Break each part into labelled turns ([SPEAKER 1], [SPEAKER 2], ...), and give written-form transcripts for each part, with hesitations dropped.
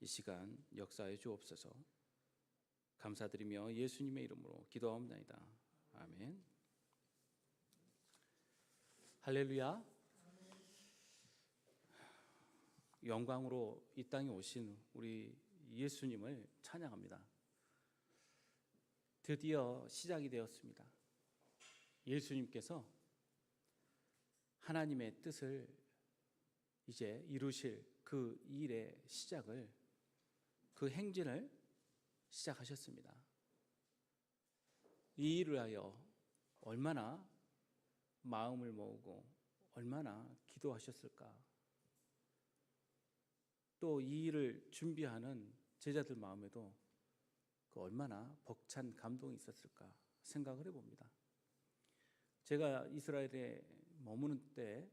[SPEAKER 1] 이 시간 역사해 주옵소서. 감사드리며 예수님의 이름으로 기도하옵나이다. 아멘. 할렐루야. 영광으로 이 땅에 오신 우리 예수님을 찬양합니다. 드디어 시작이 되었습니다. 예수님께서 하나님의 뜻을 이제 이루실 그 일의 시작을, 그 행진을 시작하셨습니다. 이 일을 하여 얼마나 마음을 모으고 얼마나 기도하셨을까. 또 이 일을 준비하는 제자들 마음에도 그 얼마나 벅찬 감동이 있었을까 생각을 해봅니다. 제가 이스라엘에 머무는 때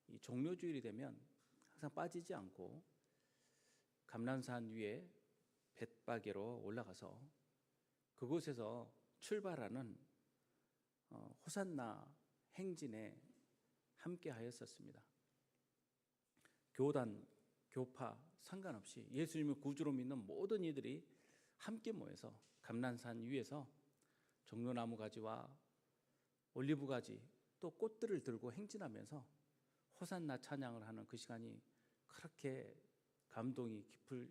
[SPEAKER 1] 이 종료주일이 되면 항상 빠지지 않고 감람산 위에 벳바게로 올라가서 그곳에서 출발하는 호산나 행진에 함께 하였었습니다. 교단, 교파 상관없이 예수님을 구주로 믿는 모든 이들이 함께 모여서 감람산 위에서 종려나무 가지와 올리브 가지 또 꽃들을 들고 행진하면서 호산나 찬양을 하는 그 시간이 그렇게 감동이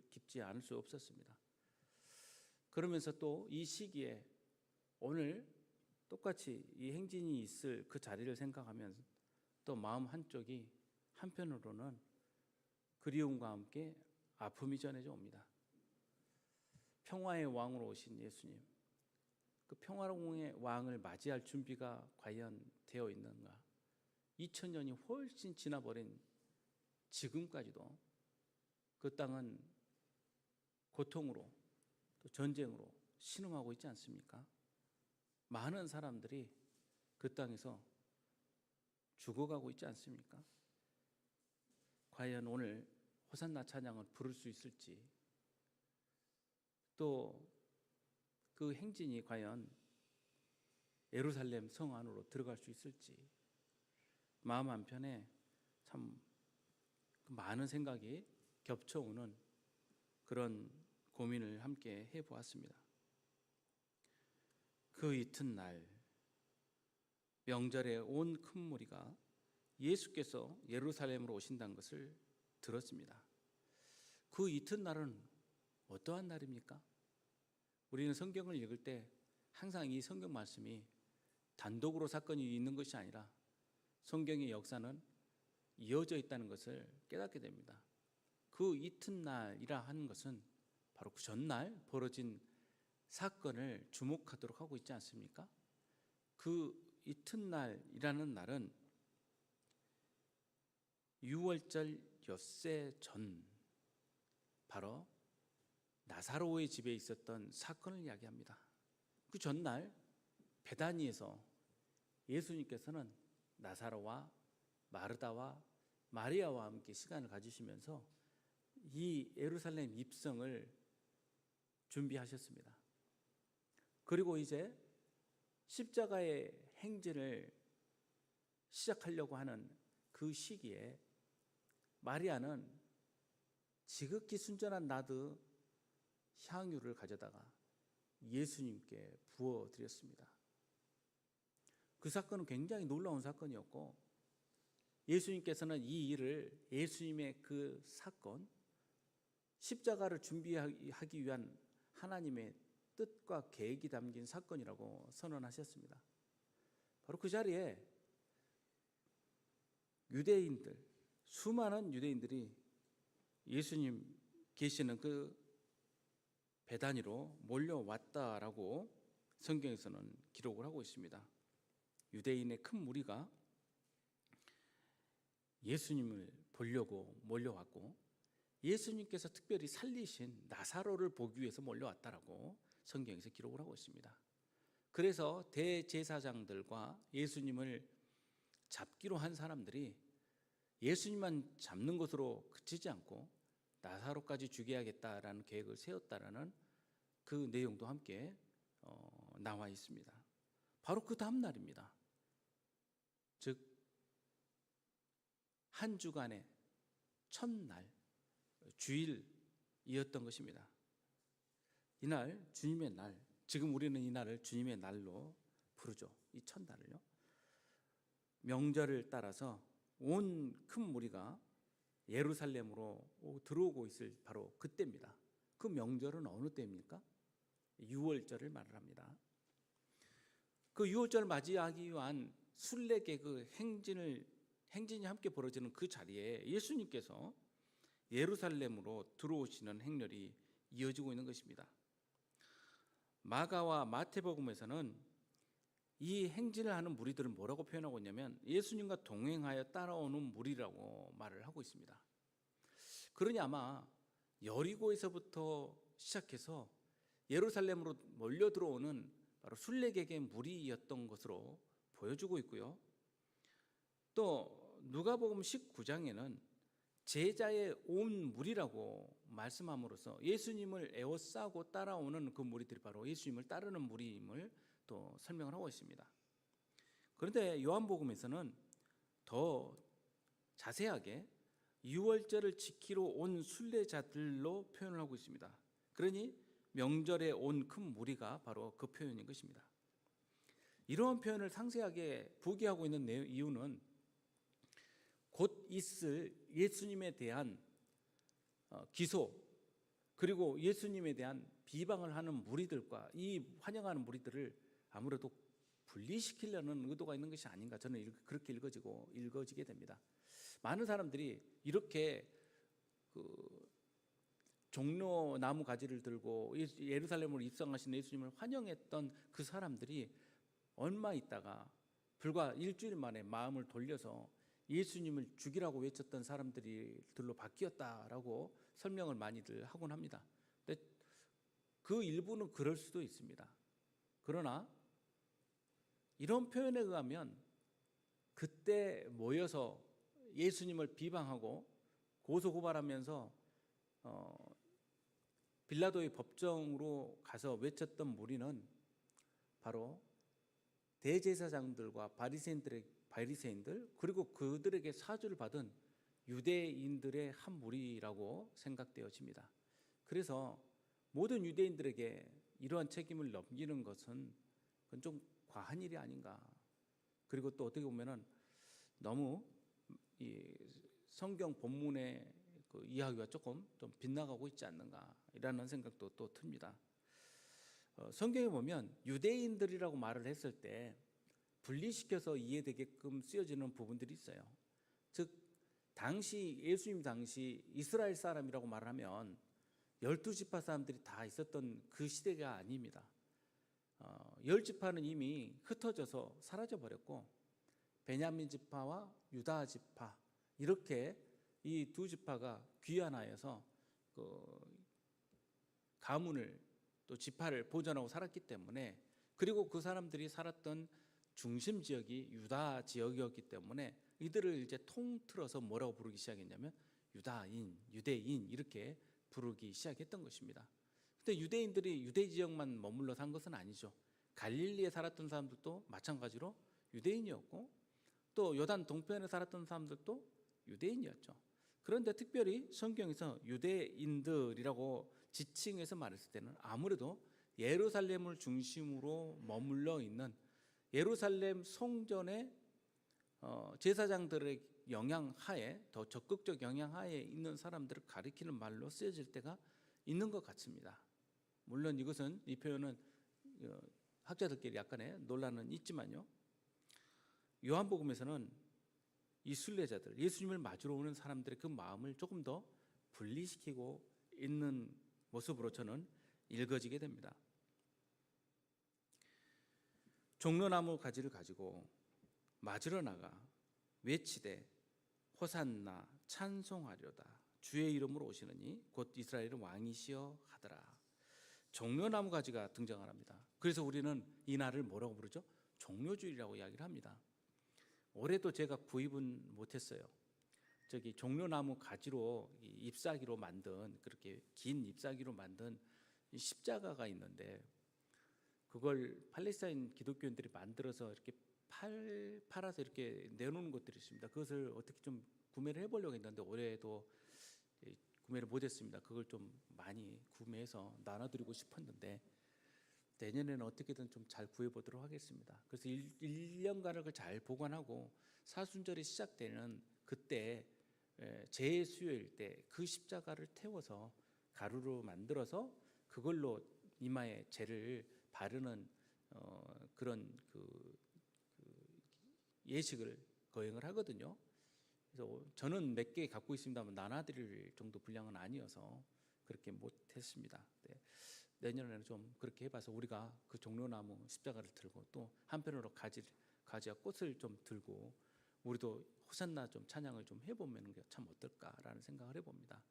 [SPEAKER 1] 깊지 않을 수 없었습니다. 그러면서 또 이 시기에 오늘 똑같이 이 행진이 있을 그 자리를 생각하면 또 마음 한쪽이 한편으로는 그리움과 함께 아픔이 전해져 옵니다. 평화의 왕으로 오신 예수님, 그 평화로운 왕을 맞이할 준비가 과연 되어 있는가? 2000년이 훨씬 지나버린 지금까지도 그 땅은 고통으로 또 전쟁으로 신음하고 있지 않습니까? 많은 사람들이 그 땅에서 죽어가고 있지 않습니까? 과연 오늘 호산나 찬양을 부를 수 있을지, 또 그 행진이 과연 예루살렘 성 안으로 들어갈 수 있을지 마음 한편에 참 많은 생각이 겹쳐오는 그런 고민을 함께 해보았습니다. 그 이튿날 명절에 온 큰 무리가 예수께서 예루살렘으로 오신다는 것을 들었습니다. 그 이튿날은 어떠한 날입니까? 우리는 성경을 읽을 때 항상 이 성경 말씀이 단독으로 사건이 있는 것이 아니라 성경의 역사는 이어져 있다는 것을 깨닫게 됩니다. 그 이튿날이라 하는 것은 바로 그 전날 벌어진 사건을 주목하도록 하고 있지 않습니까? 그 이튿날이라는 날은 유월절 엿새 전, 바로 나사로의 집에 있었던 사건을 이야기합니다. 그 전날 베다니에서 예수님께서는 나사로와 마르다와 마리아와 함께 시간을 가지시면서 이 예루살렘 입성을 준비하셨습니다. 그리고 이제 십자가의 행진을 시작하려고 하는 그 시기에 마리아는 지극히 순전한 나드 향유를 가져다가 예수님께 부어드렸습니다. 그 사건은 굉장히 놀라운 사건이었고 예수님께서는 이 일을, 예수님의 그 사건, 십자가를 준비하기 위한 하나님의 뜻과 계획이 담긴 사건이라고 선언하셨습니다. 바로 그 자리에 유대인들, 수많은 유대인들이 예수님 계시는 그 베다니로 몰려왔다라고 성경에서는 기록을 하고 있습니다. 유대인의 큰 무리가 예수님을 보려고 몰려왔고 예수님께서 특별히 살리신 나사로를 보기 위해서 몰려왔다라고 성경에서 기록을 하고 있습니다. 그래서 대제사장들과 예수님을 잡기로 한 사람들이 예수님만 잡는 것으로 그치지 않고 나사로까지 죽여야겠다라는 계획을 세웠다라는 그 내용도 함께 나와 있습니다. 바로 그 다음 날입니다. 즉 한 주간의 첫날 주일 이었던 것입니다. 이날 주님의 날, 지금 우리는 이 날을 주님의 날로 부르죠. 이 첫날을요. 명절을 따라서 온 큰 무리가 예루살렘으로 들어오고 있을 바로 그때입니다. 그 명절은 어느 때입니까? 유월절을 말을 합니다. 그 유월절을 맞이하기 위한 순례계 그 행진이 함께 벌어지는 그 자리에 예수님께서 예루살렘으로 들어오시는 행렬이 이어지고 있는 것입니다. 마가와 마태복음에서는 이 행진을 하는 무리들을 뭐라고 표현하고 있냐면 예수님과 동행하여 따라오는 무리라고 말을 하고 있습니다. 그러니 아마 여리고에서부터 시작해서 예루살렘으로 몰려 들어오는 바로 순례객의 무리였던 것으로 보여주고 있고요. 또 누가복음 19장에는 제자의 온 무리라고 말씀함으로써 예수님을 에워싸고 따라오는 그 무리들이 바로 예수님을 따르는 무리임을 또 설명을 하고 있습니다. 그런데 요한복음에서는 더 자세하게 유월절을 지키러 온 순례자들로 표현을 하고 있습니다. 그러니 명절에 온 큰 무리가 바로 그 표현인 것입니다. 이러한 표현을 상세하게 부기하고 있는 이유는 곧 있을 예수님에 대한 기소, 그리고 예수님에 대한 비방을 하는 무리들과 이 환영하는 무리들을 아무래도 분리시키려는 의도가 있는 것이 아닌가, 저는 그렇게 읽어지게 됩니다. 많은 사람들이 이렇게 그 종려나무 가지를 들고 예루살렘으로 입성하신 예수님을 환영했던 그 사람들이 얼마 있다가 불과 일주일 만에 마음을 돌려서 예수님을 죽이라고 외쳤던 사람들로 바뀌었다라고 설명을 많이들 하곤 합니다. 근데 그 일부는 그럴 수도 있습니다. 그러나 이런 표현에 의하면 그때 모여서 예수님을 비방하고 고소고발하면서 빌라도의 법정으로 가서 외쳤던 무리는 바로 대제사장들과 바리새인들 그리고 그들에게 사주를 받은 유대인들의 한 무리라고 생각되어집니다. 그래서 모든 유대인들에게 이러한 책임을 넘기는 것은 그건 좀 과한 일이 아닌가. 그리고 또 어떻게 보면은 너무 이 성경 본문의 그 이야기가 조금 좀 빗나가고 있지 않는가라는 생각도 또 듭니다. 성경에 보면 유대인들이라고 말을 했을 때 분리시켜서 이해되게끔 쓰여지는 부분들이 있어요. 즉 예수님 당시 이스라엘 사람이라고 말을 하면 12지파 사람들이 다 있었던 그 시대가 아닙니다. 10지파는 이미 흩어져서 사라져 버렸고 베냐민 지파와 유다 지파 이렇게 이 두 지파가 귀환하여서 그 가문을 또 지파를 보존하고 살았기 때문에, 그리고 그 사람들이 살았던 중심 지역이 유다 지역이었기 때문에 이들을 이제 통틀어서 뭐라고 부르기 시작했냐면 유대인 이렇게 부르기 시작했던 것입니다. 근데 유대인들이 유대 지역만 머물러 산 것은 아니죠. 갈릴리에 살았던 사람들도 마찬가지로 유대인이었고 또 요단 동편에 살았던 사람들도 유대인이었죠. 그런데 특별히 성경에서 유대인들이라고 지칭해서 말했을 때는 아무래도 예루살렘을 중심으로 머물러 있는 예루살렘 성전의 제사장들의 영향하에, 더 적극적 영향하에 있는 사람들을 가리키는 말로 쓰여질 때가 있는 것 같습니다. 물론 이 표현은 학자들끼리 약간의 논란은 있지만요. 요한복음에서는 이 순례자들, 예수님을 맞으러 오는 사람들의 그 마음을 조금 더 분리시키고 있는 모습으로 저는 읽어지게 됩니다. 종려나무 가지를 가지고 맞으러 나가 외치되 호산나 찬송하려다 주의 이름으로 오시느니 곧 이스라엘의 왕이시여 하더라. 종려나무 가지가 등장을 합니다. 그래서 우리는 이 날을 뭐라고 부르죠? 종려주일이라고 이야기를 합니다. 올해도 제가 구입은 못했어요. 종려나무 가지로 잎사귀로 만든, 그렇게 긴 잎사귀로 만든 십자가가 있는데 그걸 팔레스타인 기독교인들이 만들어서 이렇게 팔아서 이렇게 내놓는 것들이 있습니다. 그것을 어떻게 좀 구매를 해보려고 했는데 올해도 구매를 못했습니다. 그걸 좀 많이 구매해서 나눠드리고 싶었는데 내년에는 어떻게든 좀 잘 구해보도록 하겠습니다. 그래서 1년간을 그 잘 보관하고 사순절이 시작되는 그때 제수요일 때 그 십자가를 태워서 가루로 만들어서 그걸로 이마에 재를 바르는 그런 예식을 거행을 하거든요. 그래서 저는 몇 개 갖고 있습니다만 나눠드릴 정도 분량은 아니어서 그렇게 못했습니다. 네. 내년에는 좀 그렇게 해봐서 우리가 그 종려나무 십자가를 들고 또 한편으로 가지와 꽃을 좀 들고 우리도 호산나 좀 찬양을 좀 해보면 참 어떨까라는 생각을 해봅니다.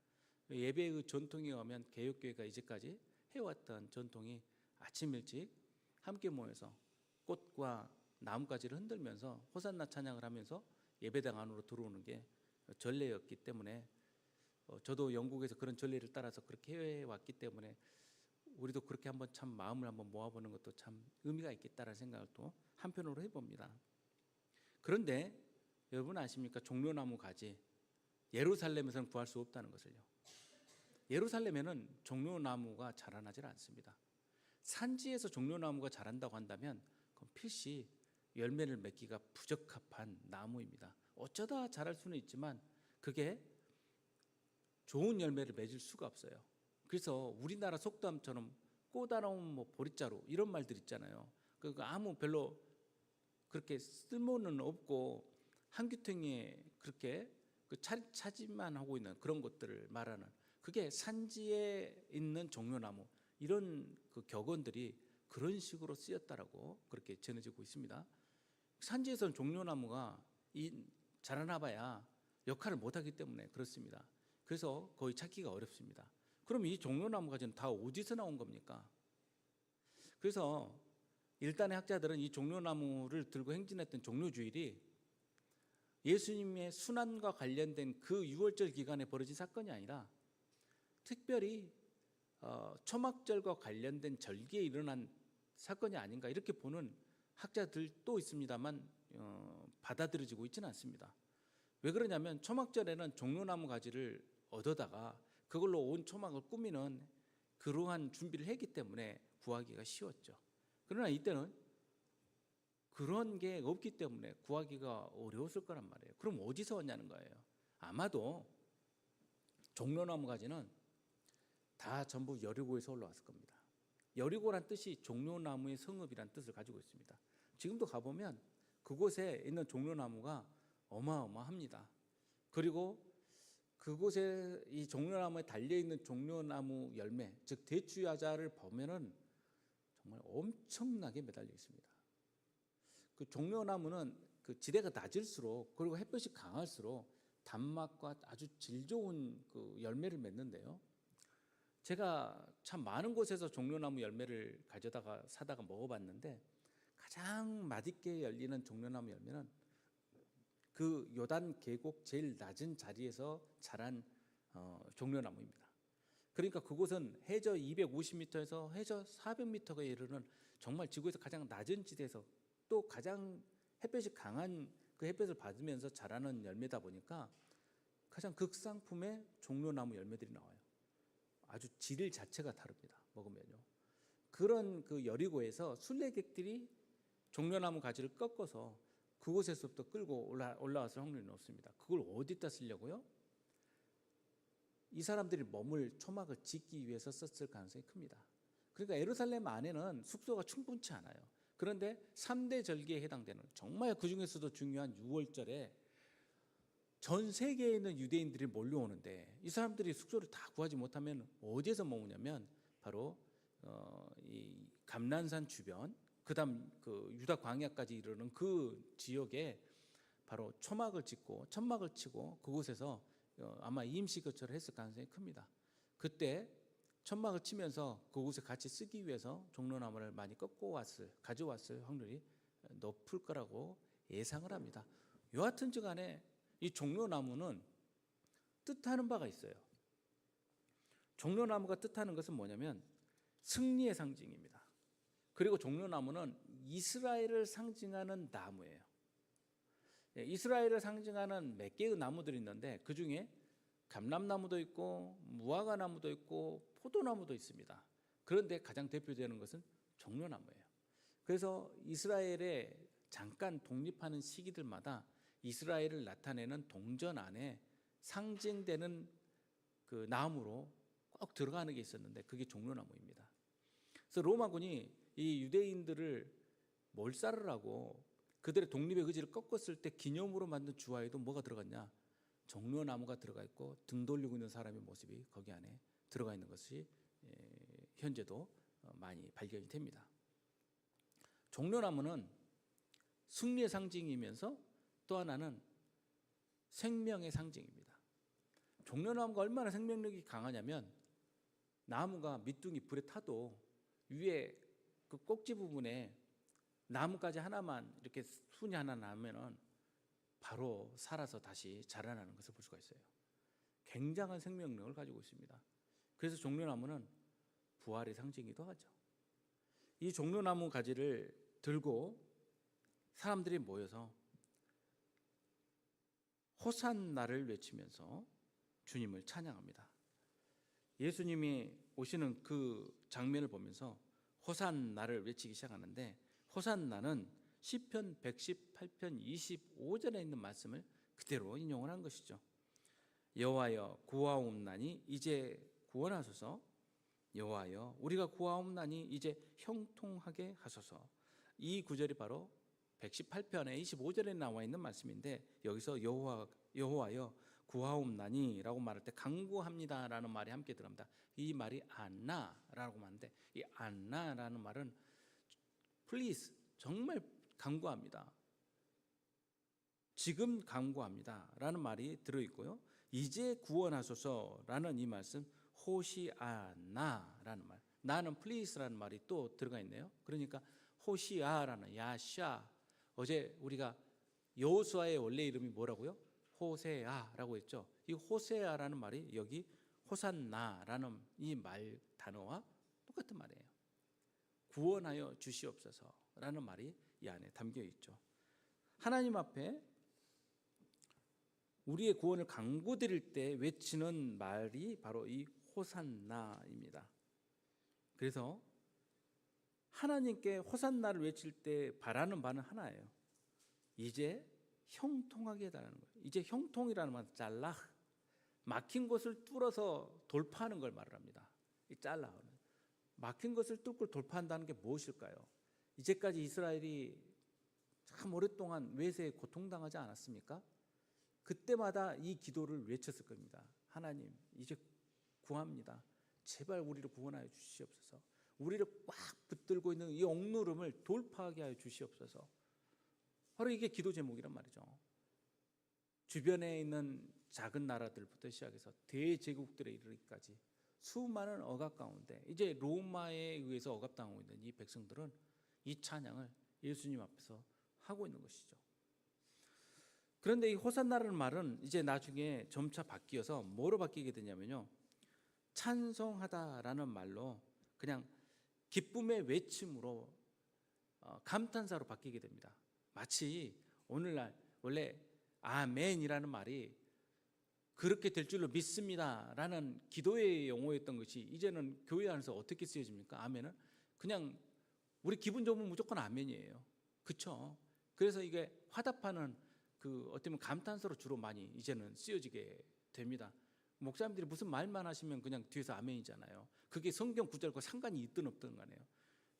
[SPEAKER 1] 예배의 전통에 의하면 개혁교회가 이제까지 해왔던 전통이 아침 일찍 함께 모여서 꽃과 나뭇가지를 흔들면서 호산나 찬양을 하면서 예배당 안으로 들어오는 게 전례였기 때문에 저도 영국에서 그런 전례를 따라서 그렇게 해왔기 때문에 우리도 그렇게 한번 참 마음을 한번 모아보는 것도 참 의미가 있겠다라는 생각을 또 한편으로 해봅니다. 그런데 여러분 아십니까? 종려나무 가지 예루살렘에서는 구할 수 없다는 것을요. 예루살렘에는 종려나무가 자라나질 않습니다. 산지에서 종려나무가 자란다고 한다면 그건 필시 열매를 맺기가 부적합한 나무입니다. 어쩌다 자랄 수는 있지만 그게 좋은 열매를 맺을 수가 없어요. 그래서 우리나라 속담처럼 꼬다로운 보릿자루 이런 말들 있잖아요. 그 아무 별로 그렇게 쓸모는 없고 한규통에 그렇게 차지만 하고 있는 그런 것들을 말하는 그게 산지에 있는 종려나무 이런 그 격언들이 그런 식으로 쓰였다라고 그렇게 전해지고 있습니다. 산지에서는 종려나무가 자라나봐야 역할을 못하기 때문에 그렇습니다. 그래서 거의 찾기가 어렵습니다. 그럼 이 종려나무 가지는 다 어디서 나온 겁니까? 그래서 일단의 학자들은 이 종려나무를 들고 행진했던 종려주일이 예수님의 순환과 관련된 그 유월절 기간에 벌어진 사건이 아니라 특별히 초막절과 관련된 절기에 일어난 사건이 아닌가 이렇게 보는 학자들도 있습니다만 받아들여지고 있지는 않습니다. 왜 그러냐면 초막절에는 종려나무 가지를 얻어다가 그걸로 온 초막을 꾸미는 그러한 준비를 했기 때문에 구하기가 쉬웠죠. 그러나 이때는 그런 게 없기 때문에 구하기가 어려웠을 거란 말이에요. 그럼 어디서 왔냐는 거예요. 아마도 종려나무 가지는 다 전부 여리고에서 올라왔을 겁니다. 여리고란 뜻이 종려나무의 성읍이란 뜻을 가지고 있습니다. 지금도 가보면 그곳에 있는 종려나무가 어마어마합니다. 그리고 그곳에 이 종려나무에 달려있는 종려나무 열매, 즉 대추야자를 보면은 정말 엄청나게 매달려 있습니다. 그 종려나무는 그 지대가 낮을수록 그리고 햇볕이 강할수록 단맛과 아주 질 좋은 그 열매를 맺는데요. 제가 참 많은 곳에서 종려나무 열매를 가져다가 사다가 먹어봤는데 가장 맛있게 열리는 종려나무 열매는 그 요단 계곡 제일 낮은 자리에서 자란 종려나무입니다. 그러니까 그곳은 해저 250m에서 해저 400m가 이르는 정말 지구에서 가장 낮은 지대에서 또 가장 햇볕이 강한 그 햇볕을 받으면서 자라는 열매다 보니까 가장 극상품의 종려나무 열매들이 나와요. 아주 질 자체가 다릅니다. 먹으면요. 그런 그 여리고에서 순례객들이 종려나무 가지를 꺾어서 그곳에서부터 끌고 올라왔을 확률이 높습니다. 그걸 어디다 쓰려고요? 이 사람들이 머물 초막을 짓기 위해서 썼을 가능성이 큽니다. 그러니까 예루살렘 안에는 숙소가 충분치 않아요. 그런데 3대 절기에 해당되는 정말 그 중에서도 중요한 6월절에 전 세계에 있는 유대인들이 몰려오는데 이 사람들이 숙소를 다 구하지 못하면 어디에서 머무냐면 바로 이 감난산 주변 그다음 그 유다 광야까지 이르는 그 지역에 바로 초막을 짓고 천막을 치고 그곳에서 아마 임시 거처를 했을 가능성이 큽니다. 그때 천막을 치면서 그곳에 같이 쓰기 위해서 종려나무를 많이 가져왔을 확률이 높을 거라고 예상을 합니다. 여하튼지 간에 이 종려나무는 뜻하는 바가 있어요. 종려나무가 뜻하는 것은 뭐냐면 승리의 상징입니다. 그리고 종려나무는 이스라엘을 상징하는 나무예요. 이스라엘을 상징하는 몇 개의 나무들이 있는데 그 중에 감람나무도 있고 무화과나무도 있고 포도나무도 있습니다. 그런데 가장 대표되는 것은 종려나무예요. 그래서 이스라엘에 잠깐 독립하는 시기들마다 이스라엘을 나타내는 동전 안에 상징되는 그 나무로 꼭 들어가는 게 있었는데 그게 종려나무입니다. 그래서 로마군이 이 유대인들을 몰살을 그들의 독립의 의지를 꺾었을 때 기념으로 만든 주화에도 뭐가 들어갔냐? 종려나무가 들어가 있고 등 돌리고 있는 사람의 모습이 거기 안에 들어가 있는 것이 현재도 많이 발견이 됩니다. 종려나무는 승리의 상징이면서 또 하나는 생명의 상징입니다. 종려나무가 얼마나 생명력이 강하냐면 나무가 밑둥이 불에 타도 위에 그 꼭지 부분에 나뭇가지 하나만 이렇게 순이 하나 나면은 바로 살아서 다시 자라나는 것을 볼 수가 있어요. 굉장한 생명력을 가지고 있습니다. 그래서 종려나무는 부활의 상징이기도 하죠. 이 종려나무 가지를 들고 사람들이 모여서 호산나를 외치면서 주님을 찬양합니다. 예수님이 오시는 그 장면을 보면서 호산나를 외치기 시작하는데 호산나는 시편 118편 25절에 있는 말씀을 그대로 인용을 한 것이죠. 여호와여 구하옵나니 이제 구원하소서. 여호와여 우리가 구하옵나니 이제 형통하게 하소서. 이 구절이 바로 118편의 25절에 나와 있는 말씀인데 여기서 여호와여 구하옵나니라고 말할 때 간구합니다라는 말이 함께 들어갑니다. 이 말이 안나라고 하는데 이 안나라는 말은 please 정말 간구합니다. 지금 간구합니다라는 말이 들어있고요. 이제 구원하소서라는 이 말씀 호시아나라는 말, 나는 please라는 말이 또 들어가 있네요. 그러니까 호시아라는 야샤, 어제 우리가 여호수아의 원래 이름이 뭐라고요? 호세아라고 했죠. 이 호세아라는 말이 여기 호산나라는 이 말 단어와 똑같은 말이에요. 구원하여 주시옵소서라는 말이 이 안에 담겨 있죠. 하나님 앞에 우리의 구원을 간구드릴 때 외치는 말이 바로 이 호산나입니다. 그래서 하나님께 호산나를 외칠 때 바라는 바는 하나예요. 이제 형통하게 해달라는 거예요. 이제 형통이라는 말은 잘라, 막힌 곳을 뚫어서 돌파하는 걸 말을 합니다. 이 잘라, 막힌 것을 뚫고 돌파한다는 게 무엇일까요? 이제까지 이스라엘이 참 오랫동안 외세에 고통당하지 않았습니까? 그때마다 이 기도를 외쳤을 겁니다. 하나님 이제 구합니다. 제발 우리를 구원하여 주시옵소서. 우리를 꽉 붙들고 있는 이 억누름을 돌파하게 하여 주시옵소서. 바로 이게 기도 제목이란 말이죠. 주변에 있는 작은 나라들부터 시작해서 대제국들에 이르기까지 수많은 억압 가운데 이제 로마에 의해서 억압당하고 있는 이 백성들은 이 찬양을 예수님 앞에서 하고 있는 것이죠. 그런데 이 호산나라는 말은 이제 나중에 점차 바뀌어서 뭐로 바뀌게 되냐면요, 찬송하다라는 말로 그냥 기쁨의 외침으로 감탄사로 바뀌게 됩니다. 마치 오늘날 원래 아멘이라는 말이 그렇게 될 줄로 믿습니다라는 기도의 용어였던 것이 이제는 교회 안에서 어떻게 쓰여집니까? 아멘은 그냥 우리 기분 좋으면 무조건 아멘이에요. 그렇죠? 그래서 이게 화답하는 그 어떻게 보면 감탄사로 주로 많이 이제는 쓰여지게 됩니다. 목사님들이 무슨 말만 하시면 그냥 뒤에서 아멘이잖아요. 그게 성경 구절과 상관이 있든 없든 간에요.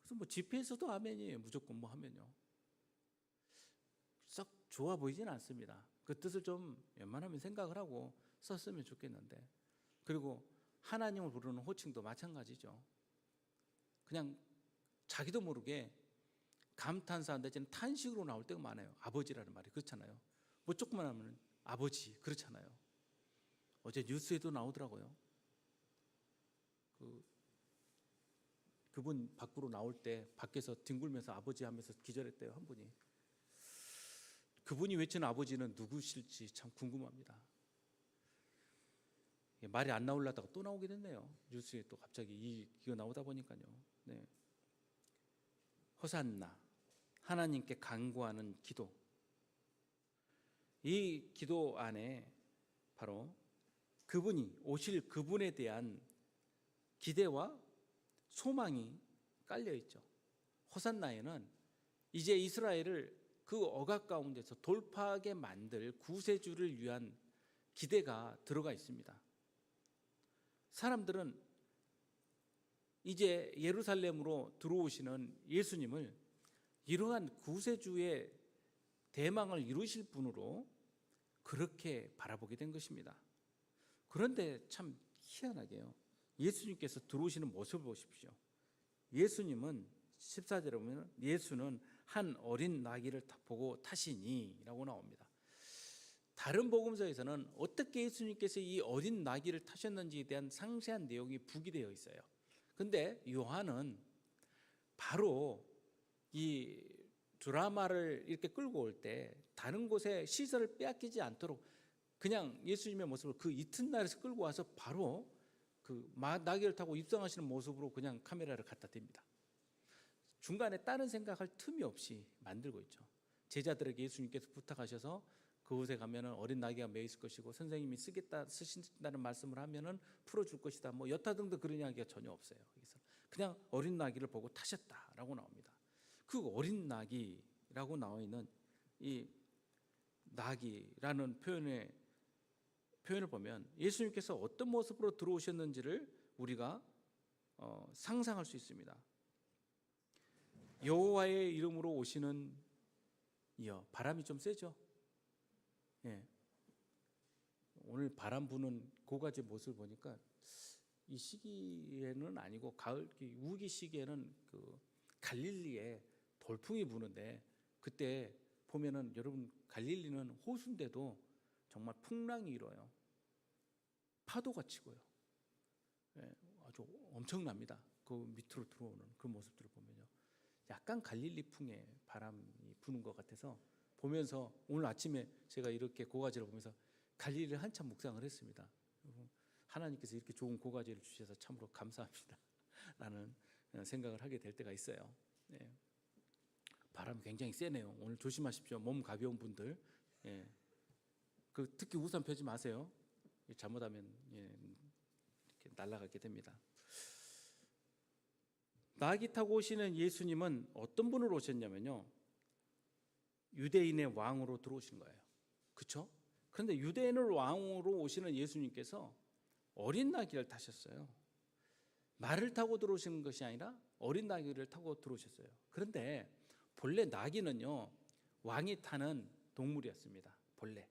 [SPEAKER 1] 그래서 뭐 집회에서도 아멘이에요. 무조건 뭐 하면요. 썩 좋아 보이지는 않습니다. 그 뜻을 좀 웬만하면 생각을 하고 썼으면 좋겠는데, 그리고 하나님을 부르는 호칭도 마찬가지죠. 그냥 자기도 모르게 감탄사 내지는 탄식으로 나올 때가 많아요. 아버지라는 말이 그렇잖아요. 뭐 조금만 하면 아버지 그렇잖아요. 어제 뉴스에도 나오더라고요. 그분 밖으로 나올 때 밖에서 뒹굴면서 아버지 하면서 기절했대요. 한 분이. 그분이 외치는 아버지는 누구실지 참 궁금합니다. 말이 안 나오려다가 또 나오게 됐네요. 뉴스에 또 갑자기 이거 나오다 보니까요. 네. 호산나, 하나님께 간구하는 기도. 이 기도 안에 바로 그분이 오실 그분에 대한 기대와 소망이 깔려 있죠. 호산나에는 이제 이스라엘을 그 억압 가운데서 돌파하게 만들 구세주를 위한 기대가 들어가 있습니다. 사람들은 이제 예루살렘으로 들어오시는 예수님을 이러한 구세주의 대망을 이루실 분으로 그렇게 바라보게 된 것입니다. 그런데 참 희한하게요, 예수님께서 들어오시는 모습을 보십시오. 예수님은 14절에 보면 예수는 한 어린 나귀를 보고 타시니 라고 나옵니다. 다른 복음서에서는 어떻게 예수님께서 이 어린 나귀를 타셨는지에 대한 상세한 내용이 부기되어 있어요. 근데 요한은 바로 이 드라마를 이렇게 끌고 올 때 다른 곳에 시선을 빼앗기지 않도록 그냥 예수님의 모습을 그 이튿날에서 끌고 와서 바로 그 나귀를 타고 입성하시는 모습으로 그냥 카메라를 갖다 댑니다. 중간에 다른 생각할 틈이 없이 만들고 있죠. 제자들에게 예수님께서 부탁하셔서 그곳에 가면은 어린 나귀가 매 있을 것이고 선생님이 쓰신다는 말씀을 하면은 풀어줄 것이다. 뭐 여타 등등 그런 이야기가 전혀 없어요. 여기서 그냥 어린 나귀를 보고 타셨다라고 나옵니다. 그 어린 나귀라고 나와 있는 이 나귀라는 표현을 보면 예수님께서 어떤 모습으로 들어오셨는지를 우리가 상상할 수 있습니다. 여호와의 이름으로 오시는 이여. 바람이 좀 세죠? 예. 오늘 바람 부는 고가지 모습을 보니까 이 시기에는 아니고 가을 우기 시기에는 그 갈릴리에 돌풍이 부는데 그때 보면은 여러분 갈릴리는 호수인데도 정말 풍랑이 일어요. 파도가 치고요. 예, 아주 엄청납니다. 그 밑으로 들어오는 그 모습들을 보면요. 약간 갈릴리풍의 바람이 부는 것 같아서 보면서 오늘 아침에 제가 이렇게 고가지를 보면서 갈릴리를 한참 묵상을 했습니다. 하나님께서 이렇게 좋은 고가지를 주셔서 참으로 감사합니다 라는 생각을 하게 될 때가 있어요. 예. 바람이 굉장히 세네요. 오늘 조심하십시오. 몸 가벼운 분들. 예. 특히 우산 펴지 마세요. 잘못하면 이렇게 날아가게 됩니다. 나귀 타고 오시는 예수님은 어떤 분으로 오셨냐면요, 유대인의 왕으로 들어오신 거예요. 그렇죠? 그런데 유대인을 왕으로 오시는 예수님께서 어린 나귀를 타셨어요. 말을 타고 들어오시는 것이 아니라 어린 나귀를 타고 들어오셨어요. 그런데 본래 나귀는요, 왕이 타는 동물이었습니다. 본래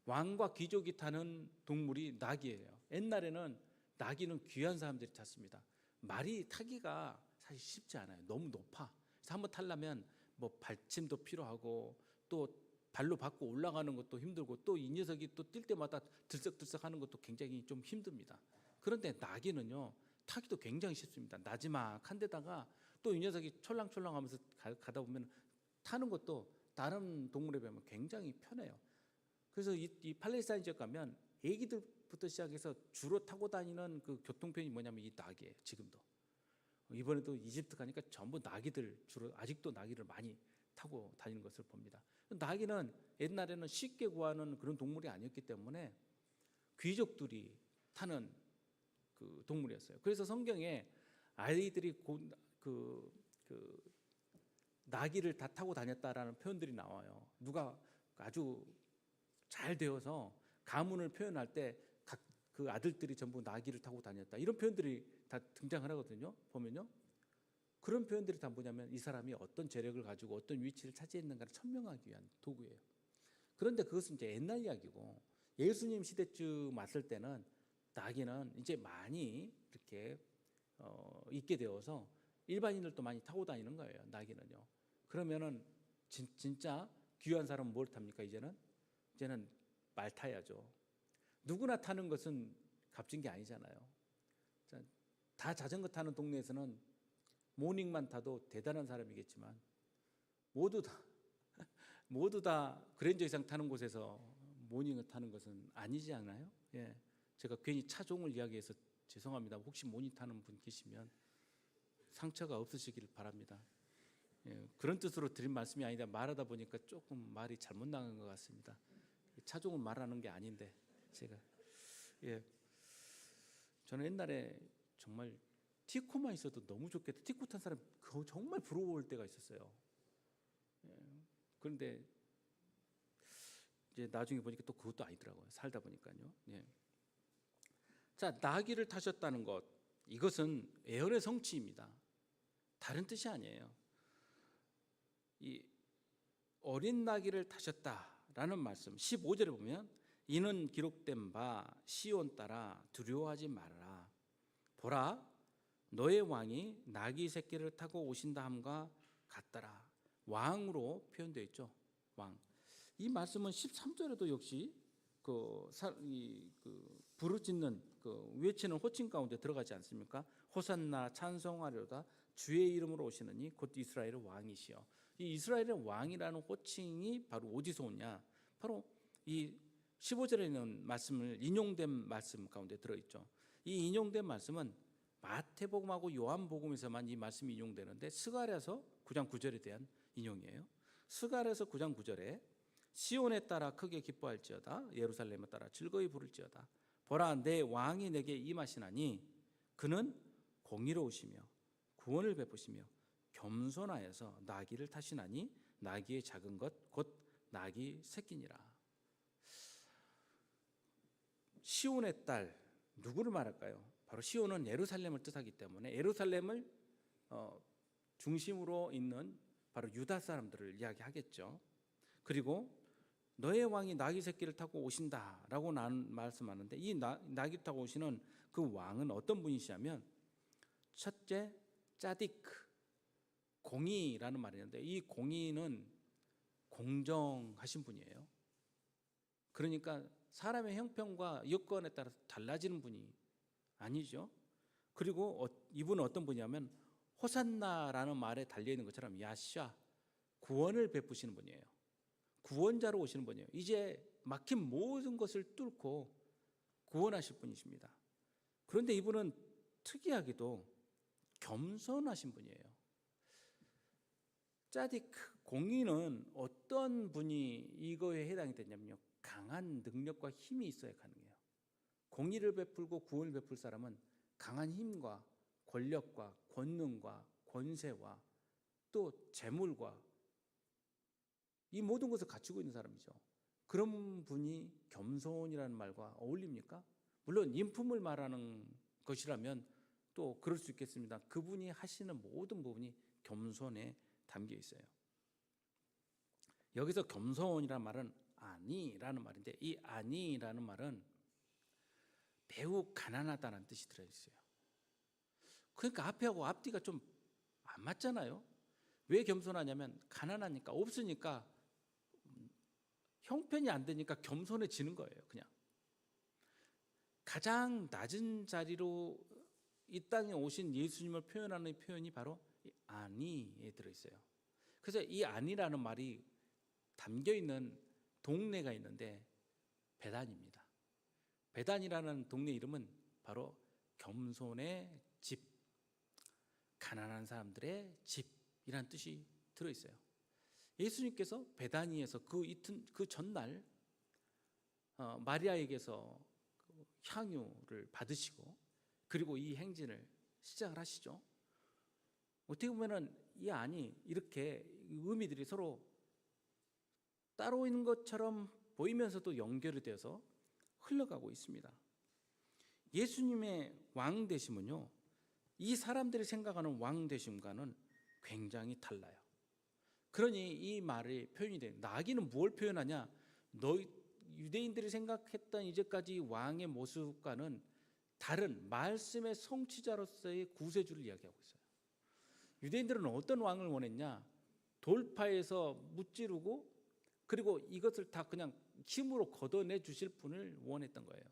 [SPEAKER 1] 왕과 귀족이 타는 동물이 나귀예요. 옛날에는 나귀는 귀한 사람들이 탔습니다. 말이 타기가 사실 쉽지 않아요. 너무 높아. 그래서 한번 타려면 뭐 받침도 필요하고 또 발로 밟고 올라가는 것도 힘들고 또 이 녀석이 또 뛸 때마다 들썩들썩 하는 것도 굉장히 좀 힘듭니다. 그런데 나귀는요, 타기도 굉장히 쉽습니다. 나지막한 데다가 또 이 녀석이 철랑철랑 하면서 가다 보면 타는 것도 다른 동물에 비하면 굉장히 편해요. 그래서 이 팔레스타인 지역 가면 애기들부터 시작해서 주로 타고 다니는 그 교통편이 뭐냐면 이 나귀예요. 지금도. 이번에도 이집트 가니까 전부 나귀들, 주로 아직도 나귀를 많이 타고 다니는 것을 봅니다. 나귀는 옛날에는 쉽게 구하는 그런 동물이 아니었기 때문에 귀족들이 타는 그 동물이었어요. 그래서 성경에 아이들이 나귀를 다 타고 다녔다라는 표현들이 나와요. 누가 아주 잘 되어서 가문을 표현할 때 각 그 아들들이 전부 나귀를 타고 다녔다, 이런 표현들이 다 등장을 하거든요. 보면요, 그런 표현들이 다 뭐냐면 이 사람이 어떤 재력을 가지고 어떤 위치를 차지했는가를 천명하기 위한 도구예요. 그런데 그것은 이제 옛날 이야기고 예수님 시대쯤 왔을 때는 나귀는 이제 많이 이렇게 있게 되어서 일반인들도 많이 타고 다니는 거예요. 나귀는요. 그러면은 진짜 귀한 사람은 뭘 탑니까? 이제는 말 타야죠. 누구나 타는 것은 값진 게 아니잖아요. 다 자전거 타는 동네에서는 모닝만 타도 대단한 사람이겠지만 모두 다 그랜저 이상 타는 곳에서 모닝을 타는 것은 아니지 않나요? 예. 제가 괜히 차종을 이야기해서 죄송합니다. 혹시 모닝 타는 분 계시면 상처가 없으시길 바랍니다. 예. 그런 뜻으로 드린 말씀이 아니다. 말하다 보니까 조금 말이 잘못 나간 것 같습니다. 차종을 말하는 게 아닌데 제가 예, 저는 옛날에 정말 티코만 있어도 너무 좋겠다. 티코 탄 사람 그거 정말 부러울 때가 있었어요. 예, 그런데 이제 나중에 보니까 또 그것도 아니더라고요. 살다 보니까요. 예. 자, 나귀를 타셨다는 것, 이것은 애언의 성취입니다. 다른 뜻이 아니에요. 이 어린 나귀를 타셨다라는 말씀 15절에 보면 이는 기록된 바 시온 따라 두려워하지 말아라. 보라, 너의 왕이 나귀 새끼를 타고 오신다 함과 같더라. 왕으로 표현되어 있죠. 왕. 이 말씀은 13절에도 역시 부르짖는 외치는 호칭 가운데 들어가지 않습니까? 호산나 찬송하려다 주의 이름으로 오시느니 곧 이스라엘의 왕이시여. 이 이스라엘의 왕이라는 호칭이 바로 어디서 오냐? 바로 이 15절에 있는 말씀을 인용된 말씀 가운데 들어있죠. 이 인용된 말씀은 마태복음하고 요한복음에서만 이 말씀이 인용되는데 스가랴서 9장 9절에 대한 인용이에요. 스가랴서 9장 9절에 시온에 따라 크게 기뻐할지어다 예루살렘에 따라 즐거이 부를지어다 보라 내 왕이 내게 임하시나니 그는 공의로우시며 구원을 베푸시며 겸손하여서 나귀를 타시나니 나귀의 작은 것 곧 나귀 새끼니라. 시온의 딸 누구를 말할까요? 바로 시온은 예루살렘을 뜻하기 때문에 예루살렘을 중심으로 있는 바로 유다 사람들을 이야기하겠죠. 그리고 너의 왕이 나귀 새끼를 타고 오신다라고 말씀하는데 이 나귀 타고 오시는 그 왕은 어떤 분이시냐면 첫째 짜디크 공의라는 말이 있는데 이 공의는 공정하신 분이에요. 그러니까 사람의 형편과 여건에 따라서 달라지는 분이 아니죠. 그리고 이분은 어떤 분이냐면 호산나라는 말에 달려있는 것처럼 야샤 구원을 베푸시는 분이에요. 구원자로 오시는 분이에요. 이제 막힌 모든 것을 뚫고 구원하실 분이십니다. 그런데 이분은 특이하게도 겸손하신 분이에요. 짜디크 공의는 어떤 분이 이거에 해당이 되냐면요, 강한 능력과 힘이 있어야 가능해요. 공의를 베풀고 구원을 베풀 사람은 강한 힘과 권력과 권능과 권세와 또 재물과 이 모든 것을 갖추고 있는 사람이죠. 그런 분이 겸손이라는 말과 어울립니까? 물론 인품을 말하는 것이라면 또 그럴 수 있겠습니다. 그분이 하시는 모든 부분이 겸손에 담겨 있어요. 여기서 겸손이라는 말은 아니라는 말인데 이 아니라는 말은 매우 가난하다는 뜻이 들어있어요. 그러니까 앞에하고 앞뒤가 좀 안 맞잖아요. 왜 겸손하냐면 가난하니까 없으니까 형편이 안 되니까 겸손해지는 거예요. 그냥 가장 낮은 자리로 이 땅에 오신 예수님을 표현하는 표현이 바로 이 아니에 들어있어요. 그래서 이 아니라는 말이 담겨있는 동네가 있는데 베단입니다. 베단이라는 동네 이름은 바로 겸손의 집, 가난한 사람들의 집이라는 뜻이 들어있어요. 예수님께서 베다니에서 그 전날 마리아에게서 향유를 받으시고 그리고 이 행진을 시작을 하시죠. 어떻게 보면은 이 안이 이렇게 의미들이 서로 따로 있는 것처럼 보이면서도 연결이 되어서 흘러가고 있습니다. 예수님의 왕 되심은요, 이 사람들이 생각하는 왕 되심과는 굉장히 달라요. 그러니 이 말이 표현이 돼. 나귀는 뭘 표현하냐? 유대인들이 생각했던 이제까지 왕의 모습과는 다른 말씀의 성취자로서의 구세주를 이야기하고 있어요. 유대인들은 어떤 왕을 원했냐? 돌파해서 무찌르고 그리고 이것을 다 그냥 힘으로 걷어내 주실 분을 원했던 거예요.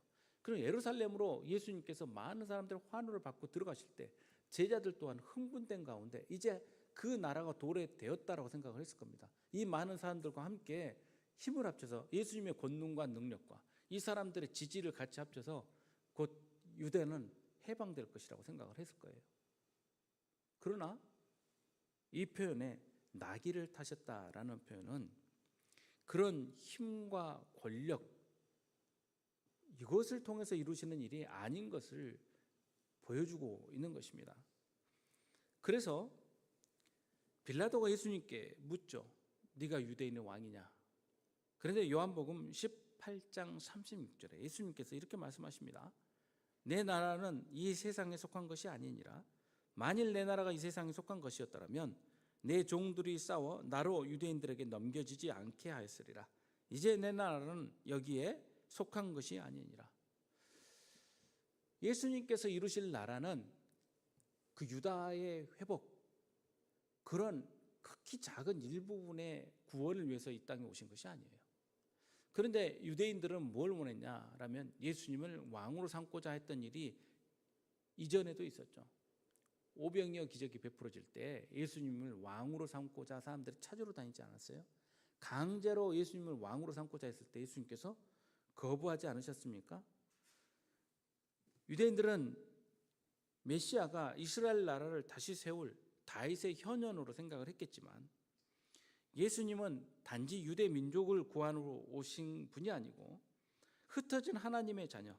[SPEAKER 1] 그럼 예루살렘으로 예수님께서 많은 사람들의 환호를 받고 들어가실 때 제자들 또한 흥분된 가운데 이제 그 나라가 도래되었다라고 생각을 했을 겁니다. 이 많은 사람들과 함께 힘을 합쳐서 예수님의 권능과 능력과 이 사람들의 지지를 같이 합쳐서 곧 유대는 해방될 것이라고 생각을 했을 거예요. 그러나 이 표현에 나귀를 타셨다라는 표현은 그런 힘과 권력, 이것을 통해서 이루시는 일이 아닌 것을 보여주고 있는 것입니다. 그래서 빌라도가 예수님께 묻죠. 네가 유대인의 왕이냐? 그런데 요한복음 18장 36절에 예수님께서 이렇게 말씀하십니다. 내 나라는 이 세상에 속한 것이 아니니라. 만일 내 나라가 이 세상에 속한 것이었더라면 내 종들이 싸워 나로 유대인들에게 넘겨지지 않게 하였으리라. 이제 내 나라는 여기에 속한 것이 아니니라. 예수님께서 이루실 나라는 그 유다의 회복, 그런 극히 작은 일부분의 구원을 위해서 이 땅에 오신 것이 아니에요. 그런데 유대인들은 뭘 원했냐라면 예수님을 왕으로 삼고자 했던 일이 이전에도 있었죠. 오병이어 기적이 베풀어질 때 예수님을 왕으로 삼고자 사람들이 찾으러 다니지 않았어요? 강제로 예수님을 왕으로 삼고자 했을 때 예수님께서 거부하지 않으셨습니까? 유대인들은 메시아가 이스라엘 나라를 다시 세울 다윗의 현현으로 생각을 했겠지만 예수님은 단지 유대 민족을 구하러 오신 분이 아니고 흩어진 하나님의 자녀,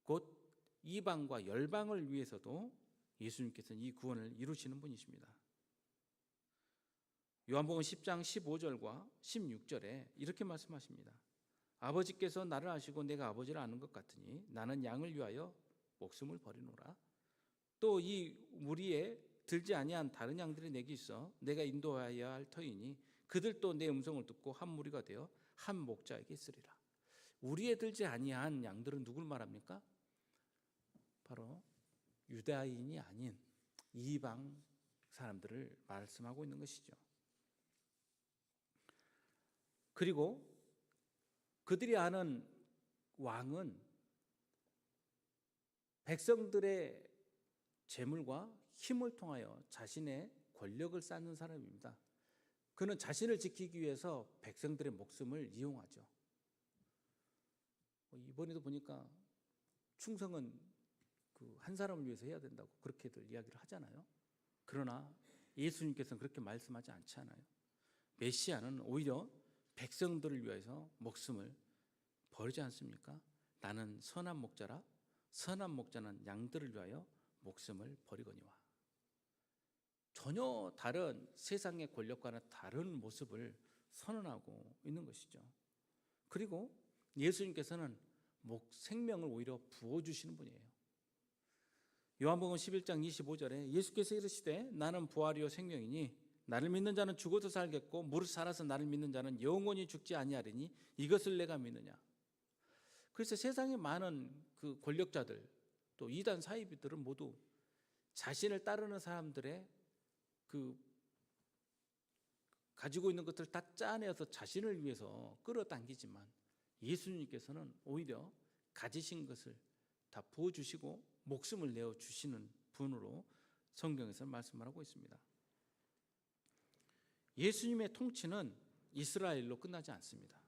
[SPEAKER 1] 곧 이방과 열방을 위해서도 예수님께서는 이 구원을 이루시는 분이십니다. 요한복음 10장 15절과 16절에 이렇게 말씀하십니다. 아버지께서 나를 아시고 내가 아버지를 아는 것 같으니 나는 양을 위하여 목숨을 버리노라. 또 이 무리에 들지 아니한 다른 양들이 내게 있어 내가 인도하여야 할 터이니 그들도 내 음성을 듣고 한 무리가 되어 한 목자에게 있으리라. 우리에 들지 아니한 양들은 누굴 말합니까? 바로 유다인이 아닌 이방 사람들을 말씀하고 있는 것이죠. 그리고 그들이 아는 왕은 백성들의 재물과 힘을 통하여 자신의 권력을 쌓는 사람입니다. 그는 자신을 지키기 위해서 백성들의 목숨을 이용하죠. 이번에도 보니까 충성은 그 한 사람을 위해서 해야 된다고 그렇게들 이야기를 하잖아요. 그러나 예수님께서는 그렇게 말씀하지 않지 않아요. 메시아는 오히려 백성들을 위해서 목숨을 버리지 않습니까? 나는 선한 목자라 선한 목자는 양들을 위하여 목숨을 버리거니와. 전혀 다른 세상의 권력과는 다른 모습을 선언하고 있는 것이죠. 그리고 예수님께서는 생명을 오히려 부어주시는 분이에요. 요한복음 11장 25절에 예수께서 이르시되 나는 부활이요 생명이니 나를 믿는 자는 죽어도 살겠고 무릇 살아서 나를 믿는 자는 영원히 죽지 아니하리니 이것을 내가 믿느냐. 그래서 세상에 많은 그 권력자들 또 이단 사이비들은 모두 자신을 따르는 사람들의 그 가지고 있는 것들을 다 짜내어서 자신을 위해서 끌어당기지만 예수님께서는 오히려 가지신 것을 다 부어주시고 목숨을 내어주시는 분으로 성경에서 말씀을 하고 있습니다. 예수님의 통치는 이스라엘로 끝나지 않습니다.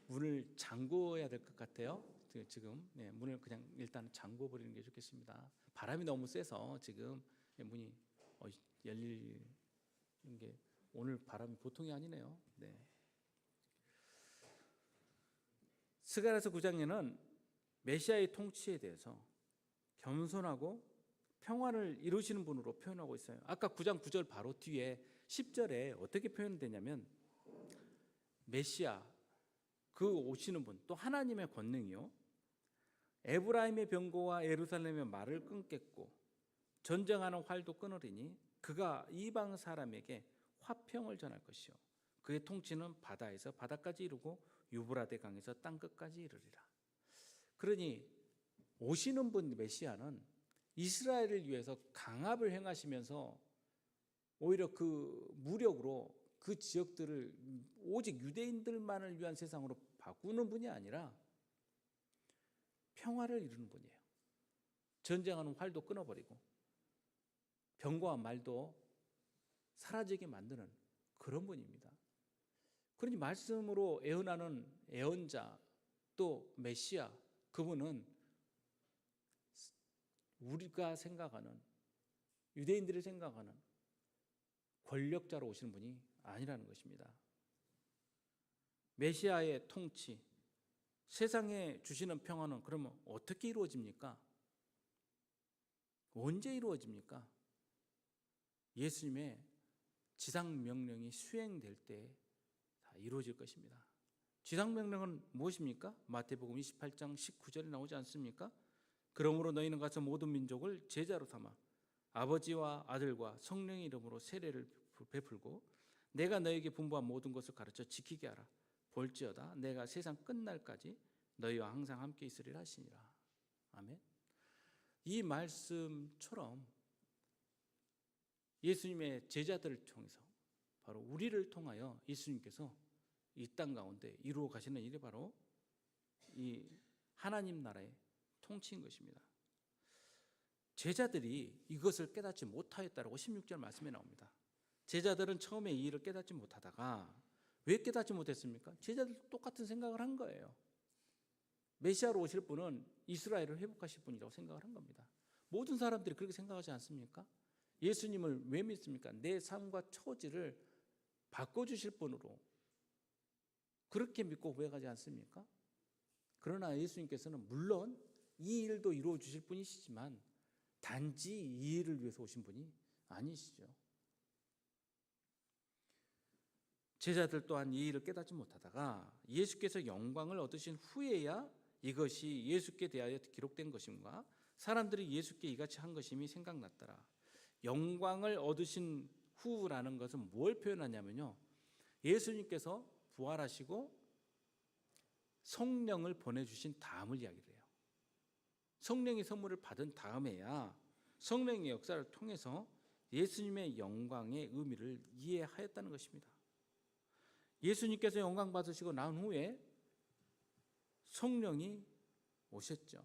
[SPEAKER 1] 문을 잠궈야 될 것 같아요. 지금 문을 그냥 일단 잠궈 버리는 게 좋겠습니다. 바람이 너무 세서 지금 문이 열리는 게 오늘 바람이 보통이 아니네요. 네. 스가랴서 9장에는 메시아의 통치에 대해서 겸손하고 평안을 이루시는 분으로 표현하고 있어요. 아까 9장 9절 바로 뒤에 10절에 어떻게 표현되냐면 메시아 그 오시는 분 또 하나님의 권능이요 에브라임의 병거와 예루살렘의 말을 끊겠고 전쟁하는 활도 끊으리니 그가 이방 사람에게 화평을 전할 것이요 그의 통치는 바다에서 바다까지 이르고 유브라데 강에서 땅끝까지 이르리라. 그러니 오시는 분 메시아는 이스라엘을 위해서 강압을 행하시면서 오히려 그 무력으로 그 지역들을 오직 유대인들만을 위한 세상으로 바꾸는 분이 아니라 평화를 이루는 분이에요. 전쟁하는 활도 끊어버리고 병과 말도 사라지게 만드는 그런 분입니다. 그러니 말씀으로 애언하는 애언자 또 메시아 그분은 우리가 생각하는 유대인들이 생각하는 권력자로 오시는 분이 아니라는 것입니다. 메시아의 통치, 세상에 주시는 평화는 그러면 어떻게 이루어집니까? 언제 이루어집니까? 예수님의 지상 명령이 수행될 때 다 이루어질 것입니다. 지상 명령은 무엇입니까? 마태복음 28장 19절에 나오지 않습니까? 그러므로 너희는 가서 모든 민족을 제자로 삼아 아버지와 아들과 성령의 이름으로 세례를 베풀고 내가 너에게 분부한 모든 것을 가르쳐 지키게 하라. 볼지어다 내가 세상 끝날까지 너희와 항상 함께 있으리라 하시니라. 아멘. 이 말씀처럼 예수님의 제자들을 통해서 바로 우리를 통하여 예수님께서 이 땅 가운데 이루어 가시는 일이 바로 이 하나님 나라의 통치인 것입니다. 제자들이 이것을 깨닫지 못하였다라고 16절 말씀에 나옵니다. 제자들은 처음에 이 일을 깨닫지 못하다가 왜 깨닫지 못했습니까? 제자들도 똑같은 생각을 한 거예요. 메시아로 오실 분은 이스라엘을 회복하실 분이라고 생각을 한 겁니다. 모든 사람들이 그렇게 생각하지 않습니까? 예수님을 왜 믿습니까? 내 삶과 처지를 바꿔주실 분으로 그렇게 믿고 고백하지 않습니까? 그러나 예수님께서는 물론 이 일도 이루어 주실 분이시지만 단지 이 일을 위해서 오신 분이 아니시죠. 제자들 또한 이 일을 깨닫지 못하다가 예수께서 영광을 얻으신 후에야 이것이 예수께 대하여 기록된 것임과 사람들이 예수께 이같이 한 것임이 생각났더라. 영광을 얻으신 후라는 것은 뭘 표현하냐면요, 예수님께서 부활하시고 성령을 보내주신 다음을 이야기를 해요. 성령의 선물을 받은 다음에야 성령의 역사를 통해서 예수님의 영광의 의미를 이해하였다는 것입니다. 예수님께서 영광 받으시고 난 후에 성령이 오셨죠.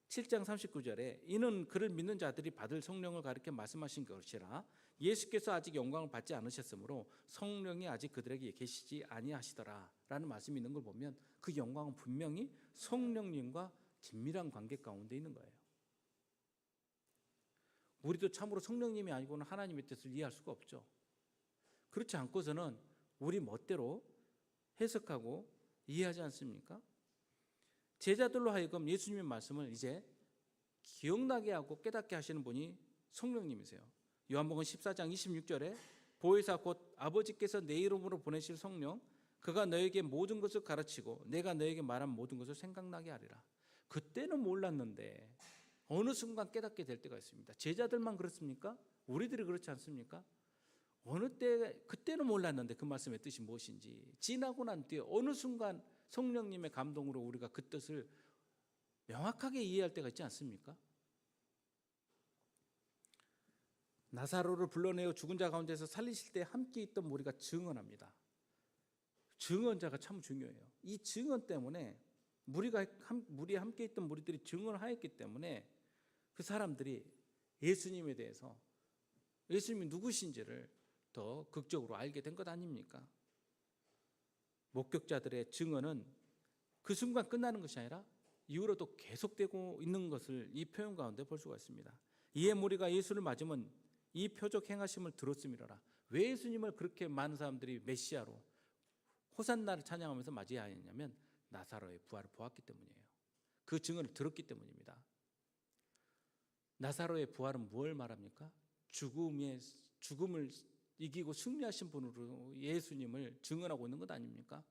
[SPEAKER 1] 7장 39절에 이는 그를 믿는 자들이 받을 성령을 가리켜 말씀하신 것이라. 예수께서 아직 영광을 받지 않으셨으므로 성령이 아직 그들에게 계시지 아니하시더라 라는 말씀이 있는 걸 보면 그 영광은 분명히 성령님과 긴밀한 관계 가운데 있는 거예요. 우리도 참으로 성령님이 아니고는 하나님의 뜻을 이해할 수가 없죠. 그렇지 않고서는 우리 멋대로 해석하고 이해하지 않습니까? 제자들로 하여금 예수님의 말씀을 이제 기억나게 하고 깨닫게 하시는 분이 성령님이세요. 요한복음 14장 26절에 보혜사 곧 아버지께서 내 이름으로 보내실 성령 그가 너에게 모든 것을 가르치고 내가 너에게 말한 모든 것을 생각나게 하리라. 그때는 몰랐는데 어느 순간 깨닫게 될 때가 있습니다. 제자들만 그렇습니까? 우리들이 그렇지 않습니까? 어느 때 그때는 몰랐는데 그 말씀의 뜻이 무엇인지 지나고 난 뒤에 어느 순간 성령님의 감동으로 우리가 그 뜻을 명확하게 이해할 때가 있지 않습니까? 나사로를 불러내어 죽은 자 가운데서 살리실 때 함께 있던 우리가 증언합니다. 증언자가 참 중요해요. 이 증언 때문에 무리 함께 있던 무리들이 증언을 하였기 때문에 그 사람들이 예수님에 대해서 예수님이 누구신지를 더 극적으로 알게 된 것 아닙니까? 목격자들의 증언은 그 순간 끝나는 것이 아니라 이후로도 계속되고 있는 것을 이 표현 가운데 볼 수가 있습니다. 이에 무리가 예수를 맞으면 이 표적 행하심을 들었음이로라. 왜 예수님을 그렇게 많은 사람들이 메시아로 호산나를 찬양하면서 맞이하였냐면 나사로의 부활을 보았기 때문이에요. 그 증언을 들었기 때문입니다. 나사로의 부활은 뭘 말합니까? 죽음을 이기고 승리하신 분으로 예수님을 증언하고 있는 것 아닙니까?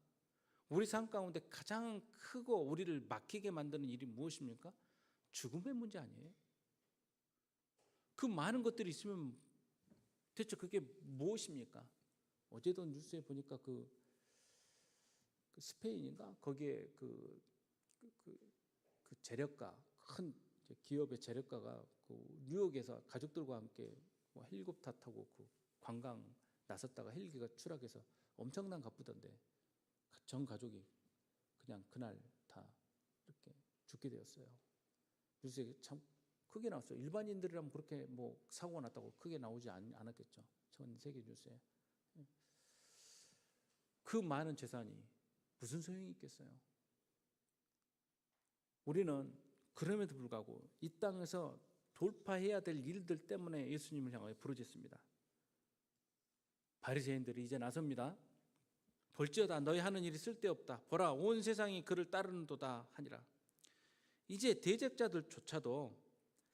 [SPEAKER 1] 우리 삶 가운데 가장 크고 우리를 막히게 만드는 일이 무엇입니까? 죽음의 문제 아니에요? 그 많은 것들이 있으면 대체 그게 무엇입니까? 어제도 뉴스에 보니까 그 스페인인가? 거기에 그 재력가, 큰 기업의 재력가가 그 뉴욕에서 가족들과 함께 뭐 헬리콥터 타고 그 관광 나섰다가 헬기가 추락해서 엄청난 갚으던데 전 가족이 그냥 그날 다 이렇게 죽게 되었어요. 뉴스에 참 크게 나왔어요. 일반인들이라면 그렇게 뭐 사고가 났다고 크게 나오지 않았겠죠. 전 세계 뉴스에. 그 많은 재산이 무슨 소용이 있겠어요? 우리는 그럼에도 불구하고 이 땅에서 돌파해야 될 일들 때문에 예수님을 향하여 부르짖습니다. 바리새인들이 이제 나섭니다. 볼지어다 너희 하는 일이 쓸데없다. 보라 온 세상이 그를 따르는도다 하니라. 이제 대적자들조차도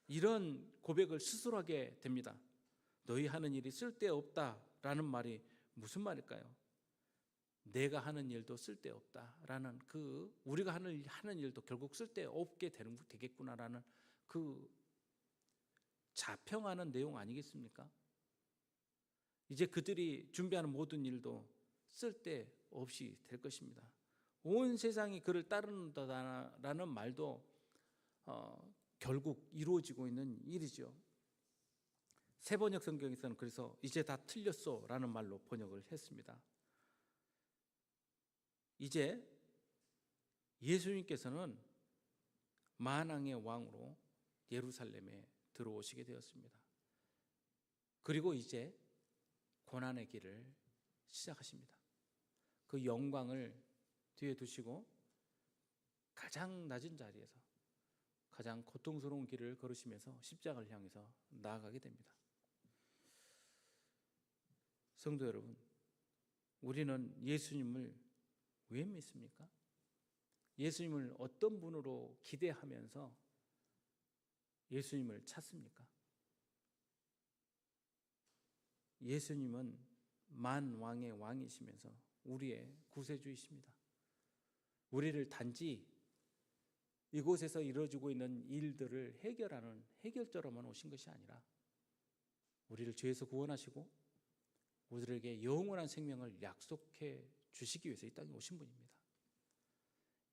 [SPEAKER 1] 이런 고백을 스스로 하게 됩니다. 너희 하는 일이 쓸데없다라는 말이 무슨 말일까요? 내가 하는 일도 쓸데없다라는 그 우리가 하는 일도 결국 쓸데없게 되겠구나라는 그 자평하는 내용 아니겠습니까? 이제 그들이 준비하는 모든 일도 쓸데없이 될 것입니다. 온 세상이 그를 따르는다라는 말도 결국 이루어지고 있는 일이죠. 세번역 성경에서는 그래서 이제 다 틀렸어라는 말로 번역을 했습니다. 이제 예수님께서는 만왕의 왕으로 예루살렘에 들어오시게 되었습니다. 그리고 이제 고난의 길을 시작하십니다. 그 영광을 뒤에 두시고 가장 낮은 자리에서 가장 고통스러운 길을 걸으시면서 십자가를 향해서 나아가게 됩니다. 성도 여러분, 우리는 예수님을 왜 믿습니까? 예수님을 어떤 분으로 기대하면서 예수님을 찾습니까? 예수님은 만왕의 왕이시면서 우리의 구세주이십니다. 우리를 단지 이곳에서 이루어지고 있는 일들을 해결하는 해결자로만 오신 것이 아니라 우리를 죄에서 구원하시고 우리에게 영원한 생명을 약속해 주시기 위해서 이 땅에 오신 분입니다.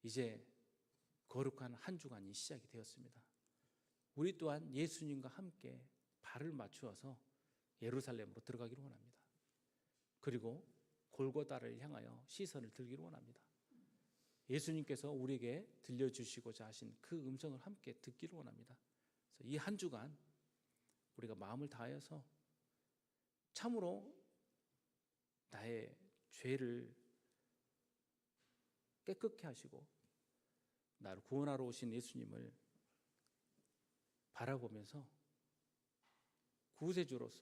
[SPEAKER 1] 이제 거룩한 한 주간이 시작이 되었습니다. 우리 또한 예수님과 함께 발을 맞추어서 예루살렘으로 들어가기를 원합니다. 그리고 골고다를 향하여 시선을 들기를 원합니다. 예수님께서 우리에게 들려주시고자 하신 그 음성을 함께 듣기를 원합니다. 이 한 주간 우리가 마음을 다하여서 참으로 나의 죄를 깨끗게 하시고 나를 구원하러 오신 예수님을 바라보면서 구세주로서